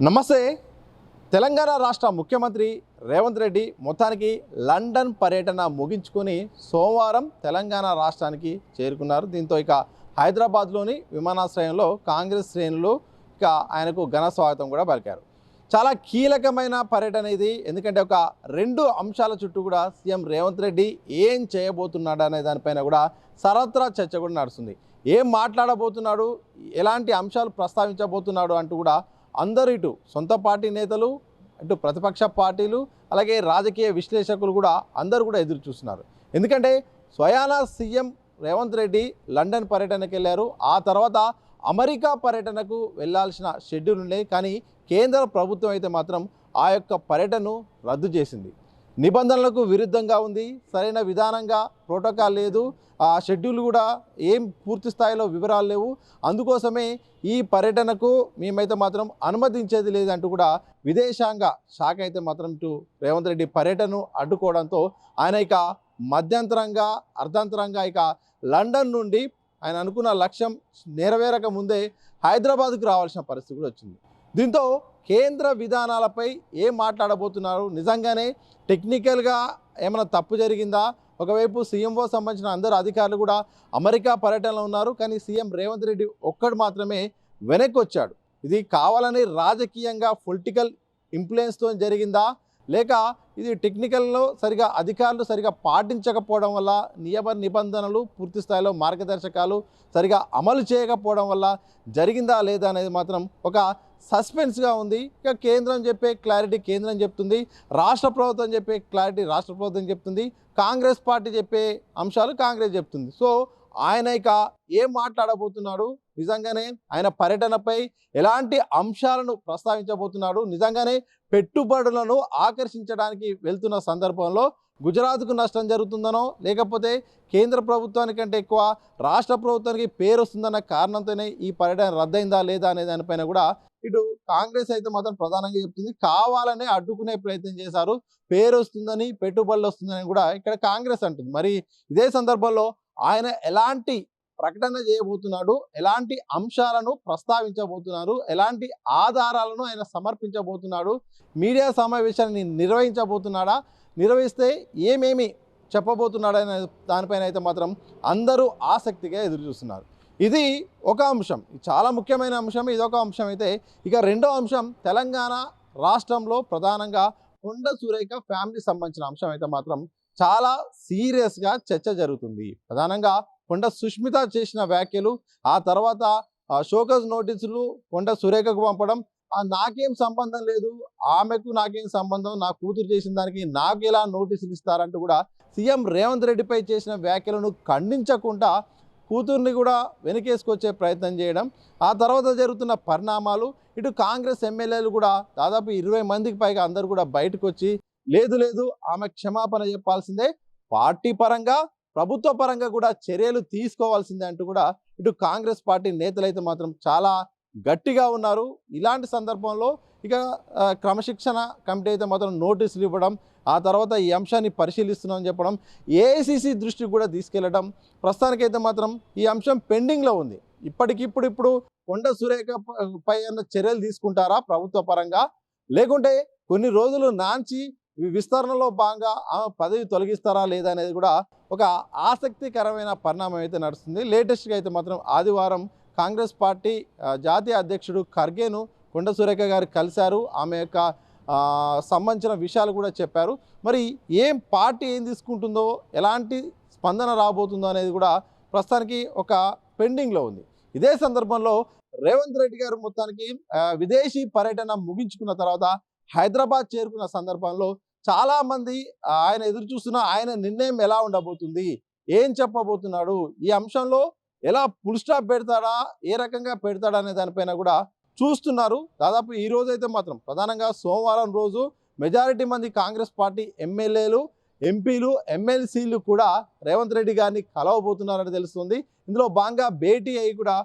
నమస్తే. తెలంగాణ రాష్ట్ర ముఖ్యమంత్రి రేవంత్ రెడ్డి మొత్తానికి లండన్ పర్యటన ముగించుకొని సోమవారం తెలంగాణ రాష్ట్రానికి చేరుకున్నారు. దీంతో ఇక హైదరాబాద్లోని విమానాశ్రయంలో కాంగ్రెస్ శ్రేణులు ఇక ఆయనకు ఘన స్వాగతం కూడా పలికారు. చాలా కీలకమైన పర్యటన ఇది. ఎందుకంటే ఒక రెండు అంశాల చుట్టూ కూడా సీఎం రేవంత్ రెడ్డి ఏం చేయబోతున్నాడు అనే దానిపైన కూడా సర్వత్రా చర్చ కూడా నడుస్తుంది. ఏం మాట్లాడబోతున్నాడు, ఎలాంటి అంశాలు ప్రస్తావించబోతున్నాడు అంటూ కూడా అందరూ ఇటు సొంత పార్టీ నేతలు, అటు ప్రతిపక్ష పార్టీలు, అలాగే రాజకీయ విశ్లేషకులు కూడా అందరూ కూడా ఎదురు చూస్తున్నారు. ఎందుకంటే స్వయానా సీఎం రేవంత్ రెడ్డి లండన్ పర్యటనకు వెళ్ళారు. ఆ తర్వాత అమెరికా పర్యటనకు వెళ్లాల్సిన షెడ్యూల్ ఉండే, కానీ కేంద్ర ప్రభుత్వం అయితే మాత్రం ఆ యొక్క పర్యటనను రద్దు చేసింది. నిబంధనలకు విరుద్ధంగా ఉంది, సరైన విధానంగా ప్రోటోకాల్ లేదు, ఆ షెడ్యూల్ కూడా ఏం పూర్తి స్థాయిలో వివరాలు లేవు, అందుకోసమే ఈ పర్యటనకు మేమైతే మాత్రం అనుమతించేది లేదంటూ కూడా విదేశాంగ శాఖ అయితే మాత్రం ఇటు రేవంత్ రెడ్డి పర్యటనను అడ్డుకోవడంతో ఆయన ఇక మధ్యంతరంగా అర్ధాంతరంగా ఇక లండన్ నుండి ఆయన అనుకున్న లక్ష్యం నెరవేరక ముందే హైదరాబాద్కు రావాల్సిన పరిస్థితి కూడా వచ్చింది. దీంతో కేంద్ర విధానాలపై ఏం మాట్లాడబోతున్నారు, నిజంగానే టెక్నికల్గా ఏమైనా తప్పు జరిగిందా? ఒకవైపు సీఎంఓ సంబంధించిన అందరు అధికారులు కూడా అమెరికా పర్యటనలో ఉన్నారు, కానీ సీఎం రేవంత్ రెడ్డి ఒక్కడు మాత్రమే వెనక్కి వచ్చాడు. ఇది కావాలని రాజకీయంగా పొలిటికల్ ఇన్ఫ్లుయెన్స్తో జరిగిందా, లేక ఇది టెక్నికల్లో సరిగా అధికారులు సరిగా పాటించకపోవడం వల్ల, నియమ నిబంధనలు పూర్తి స్థాయిలో మార్గదర్శకాలు సరిగా అమలు చేయకపోవడం వల్ల జరిగిందా లేదా అనేది మాత్రం ఒక సస్పెన్స్గా ఉంది. ఇక కేంద్రం చెప్పే క్లారిటీ కేంద్రం చెప్తుంది, రాష్ట్ర ప్రభుత్వం చెప్పే క్లారిటీ రాష్ట్ర ప్రభుత్వం చెప్తుంది, కాంగ్రెస్ పార్టీ చెప్పే అంశాలు కాంగ్రెస్ చెప్తుంది. సో ఆయన ఇక ఏం మాట్లాడబోతున్నాడు, నిజంగానే ఆయన పర్యటనపై ఎలాంటి అంశాలను ప్రస్తావించబోతున్నాడు, నిజంగానే పెట్టుబడులను ఆకర్షించడానికి వెళ్తున్న సందర్భంలో గుజరాత్కు నష్టం జరుగుతుందనో, లేకపోతే కేంద్ర ప్రభుత్వానికంటే ఎక్కువ రాష్ట్ర ప్రభుత్వానికి పేరు వస్తుందన్న కారణంతోనే ఈ పర్యటన రద్దయిందా లేదా అనే దానిపైన కూడా ఇటు కాంగ్రెస్ అయితే మాత్రం ప్రధానంగా చెప్తుంది, కావాలనే అడ్డుకునే ప్రయత్నం చేశారు, పేరు వస్తుందని పెట్టుబడులు వస్తుందని కూడా ఇక్కడ కాంగ్రెస్ అంటుంది. మరి ఇదే సందర్భంలో ఆయన ఎలాంటి ప్రకటన చేయబోతున్నాడు, ఎలాంటి అంశాలను ప్రస్తావించబోతున్నారు, ఎలాంటి ఆధారాలను ఆయన సమర్పించబోతున్నాడు, మీడియా సమావేశాన్ని నిర్వహించబోతున్నాడా, నిర్వహిస్తే ఏమేమి చెప్పబోతున్నాడనే దానిపైన అయితే మాత్రం అందరూ ఆసక్తిగా ఎదురు చూస్తున్నారు. ఇది ఒక అంశం, చాలా ముఖ్యమైన అంశం. ఇదొక అంశం అయితే ఇక రెండో అంశం తెలంగాణ రాష్ట్రంలో ప్రధానంగా కొండ సురేఖ ఫ్యామిలీ సంబంధించిన అంశం అయితే మాత్రం చాలా సీరియస్గా చర్చ జరుగుతుంది. ప్రధానంగా కొండ సుష్మిత చేసిన వ్యాఖ్యలు, ఆ తర్వాత షోకస్ నోటీసులు కొండ సురేఖకు పంపడం, నాకేం సంబంధం లేదు, ఆమెకు నాకేం సంబంధం, నా కూతురు చేసిన దానికి నాకు ఎలా నోటీసులు ఇస్తారంటూ కూడా సీఎం రేవంత్ రెడ్డిపై చేసిన వ్యాఖ్యలను ఖండించకుండా కూతుర్ని కూడా వెనకేసుకొచ్చే ప్రయత్నం చేయడం, ఆ తర్వాత జరుగుతున్న పరిణామాలు, ఇటు కాంగ్రెస్ ఎమ్మెల్యేలు కూడా దాదాపు 20 మందికి పైగా అందరూ కూడా బయటకు వచ్చి లేదు లేదు ఆమె క్షమాపణ చెప్పాల్సిందే, పార్టీ పరంగా ప్రభుత్వ పరంగా కూడా చర్యలు తీసుకోవాల్సిందే అంటూ కూడా ఇటు కాంగ్రెస్ పార్టీ నేతలైతే మాత్రం చాలా గట్టిగా ఉన్నారు. ఇలాంటి సందర్భంలో ఇక క్రమశిక్షణ కమిటీ అయితే మాత్రం నోటీసులు ఇవ్వడం, ఆ తర్వాత ఈ అంశాన్ని పరిశీలిస్తున్నామని చెప్పడం, ఏఐసిసి దృష్టికి కూడా తీసుకెళ్లడం, ప్రస్తుతానికైతే మాత్రం ఈ అంశం పెండింగ్లో ఉంది. ఇప్పుడు కొండ సురేఖ పై అన్న చర్యలు తీసుకుంటారా ప్రభుత్వ పరంగా, లేకుంటే కొన్ని రోజులు నాంచి విస్తరణలో భాగంగా పదవి తొలగిస్తారా లేదా అనేది కూడా ఒక ఆసక్తికరమైన పరిణామం అయితే నడుస్తుంది. లేటెస్ట్గా అయితే మాత్రం ఆదివారం కాంగ్రెస్ పార్టీ జాతీయ అధ్యక్షుడు ఖర్గేను కొండ సురేఖ గారు కలిశారు, ఆమె యొక్క సంబంధించిన విషయాలు కూడా చెప్పారు. మరి పార్టీ ఏం తీసుకుంటుందో, ఎలాంటి స్పందన రాబోతుందో అనేది కూడా ప్రస్తుతానికి ఒక పెండింగ్లో ఉంది. ఇదే సందర్భంలో రేవంత్ రెడ్డి గారు మొత్తానికి విదేశీ పర్యటన ముగించుకున్న తర్వాత హైదరాబాద్ చేరుకున్న సందర్భంలో చాలామంది ఆయన ఎదురు చూస్తున్న ఆయన నిర్ణయం ఎలా ఉండబోతుంది, ఏం చెప్పబోతున్నాడు, ఈ అంశంలో ఎలా ఫుల్ స్టాప్ పెడతాడా, ఏ రకంగా పెడతాడా అనే దానిపైన కూడా చూస్తున్నారు. దాదాపు ఈ రోజు అయితే మాత్రం ప్రధానంగా సోమవారం రోజు మెజారిటీ మంది కాంగ్రెస్ పార్టీ ఎమ్మెల్యేలు, ఎంపీలు, ఎమ్మెల్సీలు కూడా రేవంత్ రెడ్డి గారిని కలవబోతున్నారని తెలుస్తుంది. ఇందులో భాగంగా భేటీ అయ్యి కూడా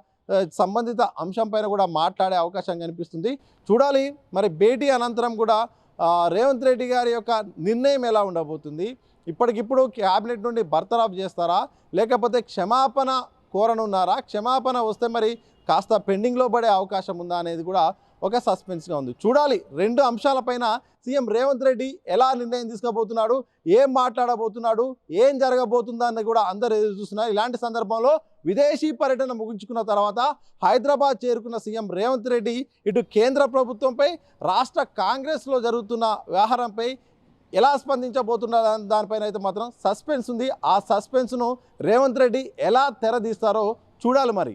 సంబంధిత అంశం పైన కూడా మాట్లాడే అవకాశం కనిపిస్తుంది. చూడాలి మరి భేటీ అనంతరం కూడా రేవంత్ రెడ్డి గారి యొక్క నిర్ణయం ఎలా ఉండబోతుంది, ఇప్పటికిప్పుడు క్యాబినెట్ నుండి బర్తరఫ్ చేస్తారా, లేకపోతే క్షమాపణ కోరనున్నారా, క్షమాపణ వస్తే మరి కాస్త పెండింగ్లో పడే అవకాశం ఉందా అనేది కూడా ఒక సస్పెన్స్గా ఉంది. చూడాలి 2 అంశాలపైన సీఎం రేవంత్ రెడ్డి ఎలా నిర్ణయం తీసుకోబోతున్నాడు, ఏం మాట్లాడబోతున్నాడు, ఏం జరగబోతుందా అని కూడా అందరూ ఎదురు చూస్తున్నారు. ఇలాంటి సందర్భంలో విదేశీ పర్యటన ముగించుకున్న తర్వాత హైదరాబాద్ చేరుకున్న సీఎం రేవంత్ రెడ్డి ఇటు కేంద్ర ప్రభుత్వంపై, రాష్ట్ర కాంగ్రెస్లో జరుగుతున్న వ్యవహారంపై ఎలా స్పందించబోతున్నారు దానిపైన అయితే మాత్రం సస్పెన్స్ ఉంది. ఆ సస్పెన్స్ను రేవంత్ రెడ్డి ఎలా తెరదీస్తారో చూడాలి మరి.